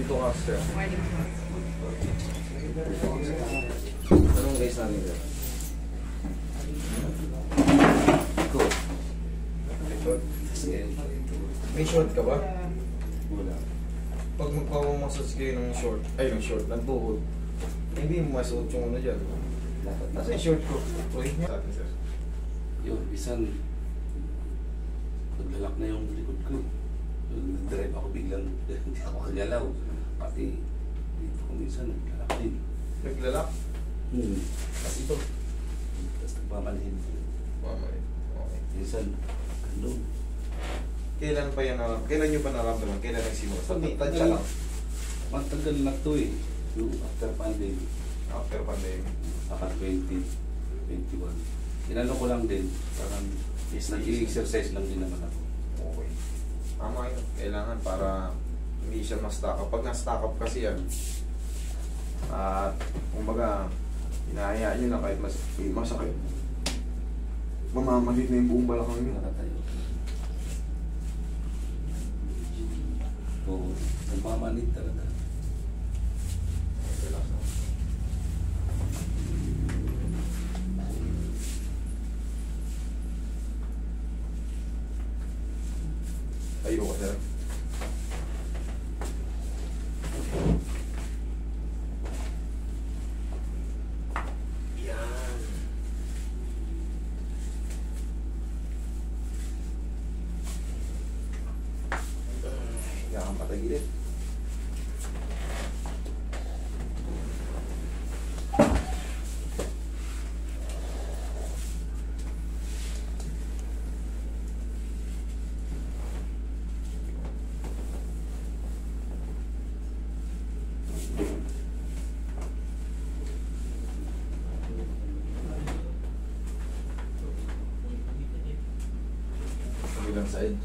Dito ka, sir. Morning po. Anong guys namin sir? Go. May short ka ba? Wala. Pag magpapamassage kayo ng short, ng tuhod, hindi mo masuot yung ano dyan. Nasa yung short ko. Uy, sa atin sir. Yun, bisan naglalak na yung likod ko. Nag-drive ako biglang, hindi ako kagalaw. Pati dito ko minsan naglalak din. Naglalak? Tapos ito. Tapos nagmamanhin. Mamay. Okay. Minsan, ano? Kailan pa yan naramdaman? Kailan nyo pa naramdaman? Kailan nagsimula? Sa tansya lang? Matagal na to eh. Yung after pandemic. After pandemic. Saka 2021. Inano ko lang din. Parang nag-i-exercise lang din naman ako. Okay. Tama yun. Kailangan para hindi siya ma-stack up. Pag na-stack up kasi yan, at kumbaga, hinahayaan nyo na kahit masakit. Mamamalit na yung buong balakang nyo. Nakatayo. Oo. Nagmamanid talaga. Relax na. Tayo ka sir. Yan. Yan ang patagilid. Kabilang side.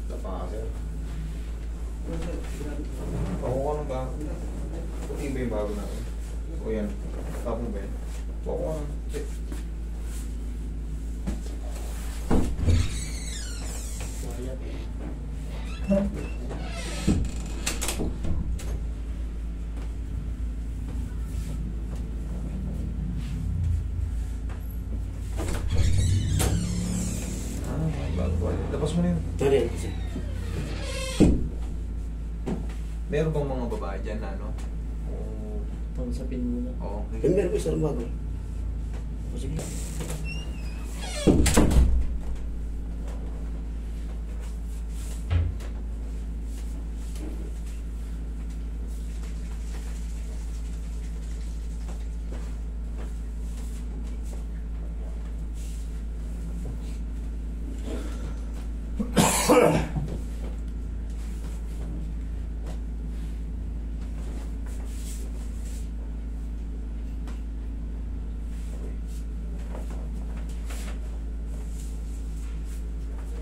Tapa ka sir. Pako ka ng bago. Puti ba yung bago natin? O yan. Tapong ba yan? Pako ka ng check. Tapos mo na yun. Sorry, kasi. Meron bang mga babae dyan na ano? Pangsapin muna. Oo. Eh, meron ko isang bago. O, sige.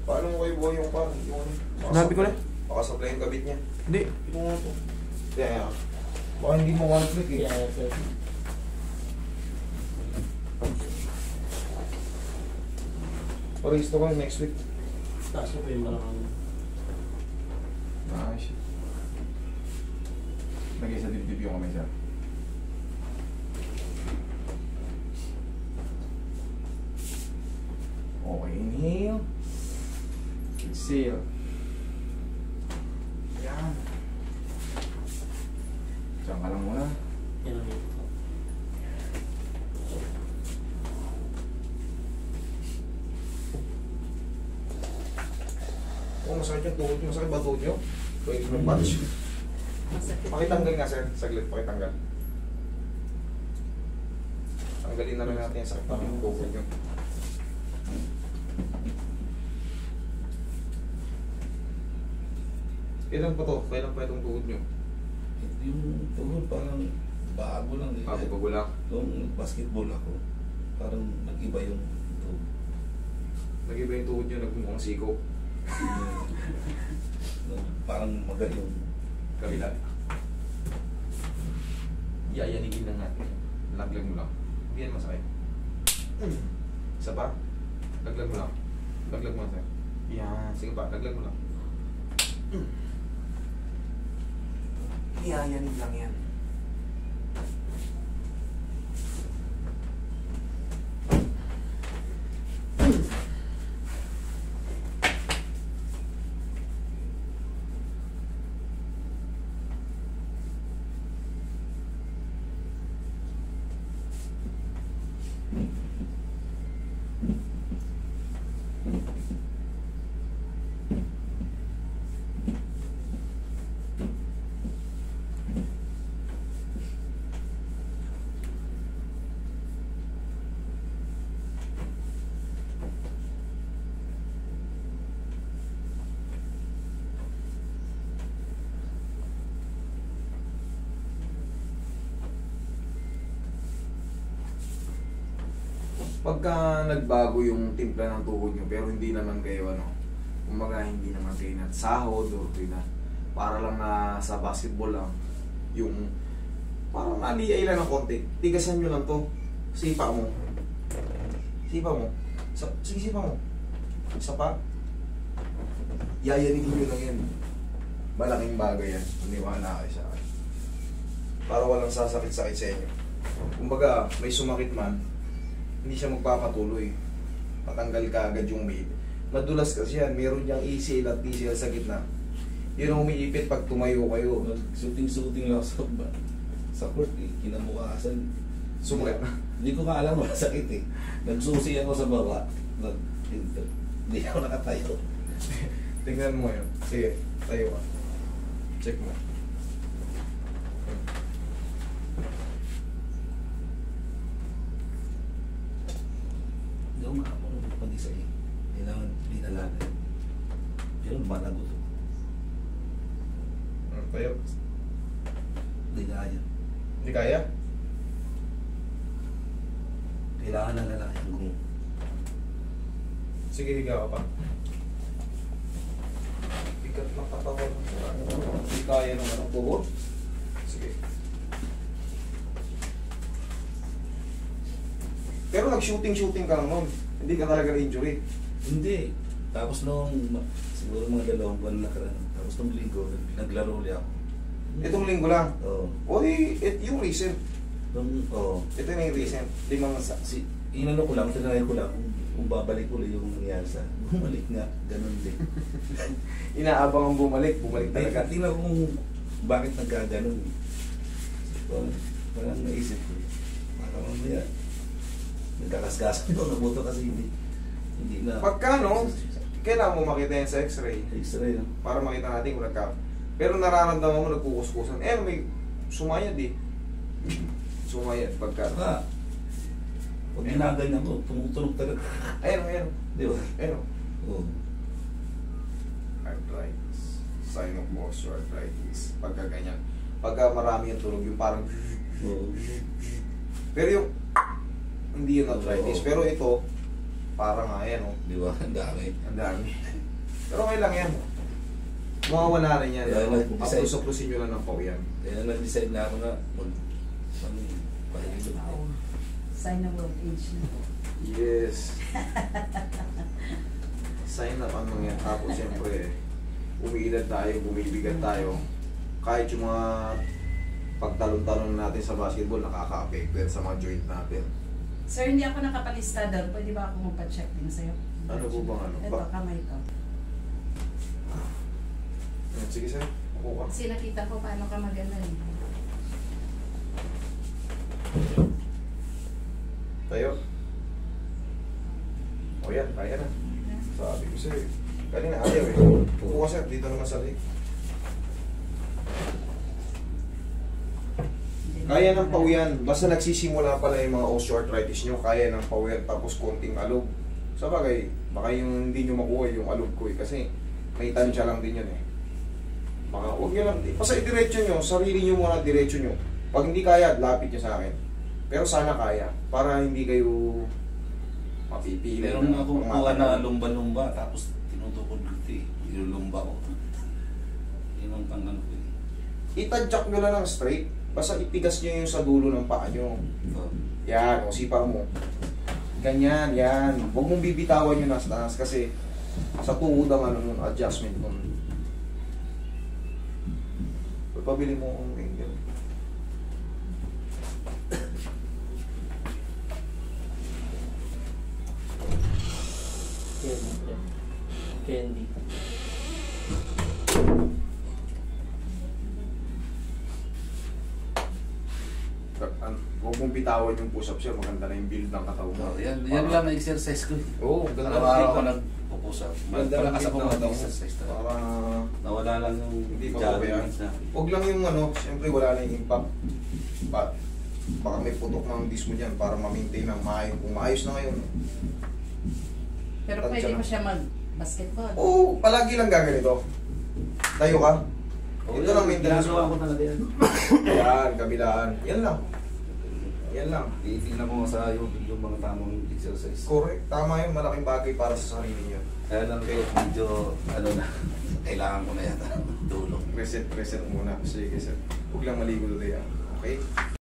Paano mo kayo buhay yung pan? Sinabi ko na. Makasablay yung kabit niya. Hindi. Yung nga po. Kaya, baka hindi mo one click eh. Yeah, sir. Parehis na ko next week. Taas ko po yung malakang. Nice. Lagay sa dibdib yung kamay siya. Okay, inhale. Exhale. Yan. Diyan ka lang muna. Yan ang ito. Kung masakit yung tuhod nyo, masakit ba tuhod nyo? Pwede mo patch. Masakit. Pakitanggal nga sir, saglit, pakitanggal. Tanggalin na lang natin yung sakit ng tuhod nyo. Kailan pa to? Kailan pa itong tuhod nyo? Yung tuhod parang bago lang eh. Bago pagulak. Nung basketball ako, parang nag-iba yung tuhod. Nag-iba yung tuhod nyo, nagmukhang siko. Parang maga yung Kabila. Yayanigin lang natin. Laglag mo lang. Hindi yan masakit. Isa pa. Laglag mo lang. Laglag mo lang sir. Yan. Sige pa, laglag mo lang. Yayanig lang yan. Pagka nagbago yung timpla ng tuhod nyo, pero hindi naman kayo kumbaga hindi naman kayo nagsahod o para lang na sa basketball lang, yung parang naliay lang ng konti, tigasan nyo lang to, sipa mo, sige sipa mo, isa pa, yayanigin nyo lang yan, malaking bagay yan, maniwala kayo sa akin, para walang sasakit-sakit sa inyo. Kumbaga may sumakit man, hindi siya magpapatuloy. Patanggal ka agad yung umiipit. Madulas kasi yan. Meron niyang ACL at PCL sa gitna. Yun ang umiipit pag tumayo kayo. Shooting lang sa court eh. Kinabukasan. Sumakit na. Hindi ko nga alam masakit eh. Nagsusi ako sa baba. Hindi ako nakatayo. Tingnan mo yun. Sige, tayo ka. Check mo. Hindi ako makapag pag-isa eh. Kailangan pinalagan. Pero malago to. Tayo. Hindi kaya. Hindi kaya? Kailangan na lalayan kung Sige, higa ka pa. Bigat na katawan. Hindi kaya naman ang tuhod. Sige. Pero nag-shooting ka lang nun. Hindi ka talaga na-injury. hindi. Tapos nung siguro mga 2 buwan nakaraan. Tapos nung linggo, naglaro ulit ako. Itong linggo lang. Oo. O yung recent. Ito na yung recent. Inano ko lang, tinry ko lang kung babalik ulit yung nangyari sa bumalik nga, ganun din. Inaabang ang bumalik talaga. Tingnan ko kung bakit nagkaganon. So, parang naisip ko. Baka mamaya, nagkakasgasan ko, nabuto kasi hindi na. Pagka kailangan mo makita yan sa x-ray. X-ray, no? Para makita natin kung pero nararamdaman mo nagkukuskusan. May sumayad eh. Sumayad pagka. Saka, pag ginaganyan ko, tumutunog talaga. Ayun. Di ba? Ayun. Oo. Arthritis. Sign of osteoarthritis. Pagka ganyan. Pagka marami yung tunog, yung parang Oo. pero yung hindi yun arthritis. Oo. Pero ito, parang ayan Di ba? Ang dami. ang dami. Pero okay lang yan. Mawawala rin yan. Kaya nag-decide. Aplusin nyo lang ng pawian. Kaya nag-decide na ako na pahilog. Sign of old age na. Yes. Sign up ang mga yan. Tapos siyempre, umiidad tayo, bumibigat tayo. Kahit yung mga pagtalon-talon natin sa basketball, nakaka-affect yan sa mga joint natin. Sir, hindi ako nakapalista doon. Pwede ba ako magpa-check din sa'yo? Ano po bang ano? Ito, kamay ko. Sige sir, ako ka. Kasi nakita ko paano ka mag-anan. Tayo. O yan, kaya na. Sabi ko sir, kanina ayaw eh. Upo ka sir, dito naman sa leg. Kaya ng pawian, basta nagsisimula pala yung mga osteoarthritis nyo, kaya ng pawian tapos konting alog. Sa bagay, baka yung hindi nyo makuha yung alog ko eh, kasi may tansya lang din yun eh. Baka huwag nyo lang, basta i-diretso nyo, sarili nyo muna diretso nyo. Pag hindi kaya, lapit nyo sa akin. Pero sana kaya, para hindi kayo mapipili. Meron nga akong kuha na lumba-lumba, tapos tinutukod ko yung lumba ko. Yun ang pang ano ko eh. Itadjak nyo lang ng straight. Basta itigas nyo yung sa dulo ng paa nyo. Oh. Yan, o sipa mo. Ganyan, yan. Huwag mong bibitawan yung nasa taas kasi sa tuhod ang ano nun, adjustment nun. Pabili mo ang angle. Candy. Candy. Huwag mong bitawan yung push-up siya, maganda na yung build ng katawan mo. Oh, yan lang na exercise ko. Oo, ganda Araw-araw ako na. nagpupush up. Ganda na Malakas ako build ng katawan mo. mag-exercise talaga. Para Nawala lang yung hindi pa jogging pabayaan. na. Huwag lang yung ano, siyempre wala na yung impact. Baka may putok ng disc mo dyan para ma-maintain ng maayos. Kung maayos na ngayon. Pero Tansya pwede na. mo siya mag-basketball. Oo, palagi lang gaganito. Tayo ka. Oh, Ito lang maintenance ginagawa mo. ko talaga yan. Yan, kabilaan. Yan lang. Yan lang. Titignan ko sa YouTube yung mga tamang exercise. Correct. Tama yun. Malaking bagay para sa sarili niyo. Kaya lang kayo medyo ano na, kailangan ko na yata tulong. Reset muna. Sige, sir. Huwag lang maligo today. Okay?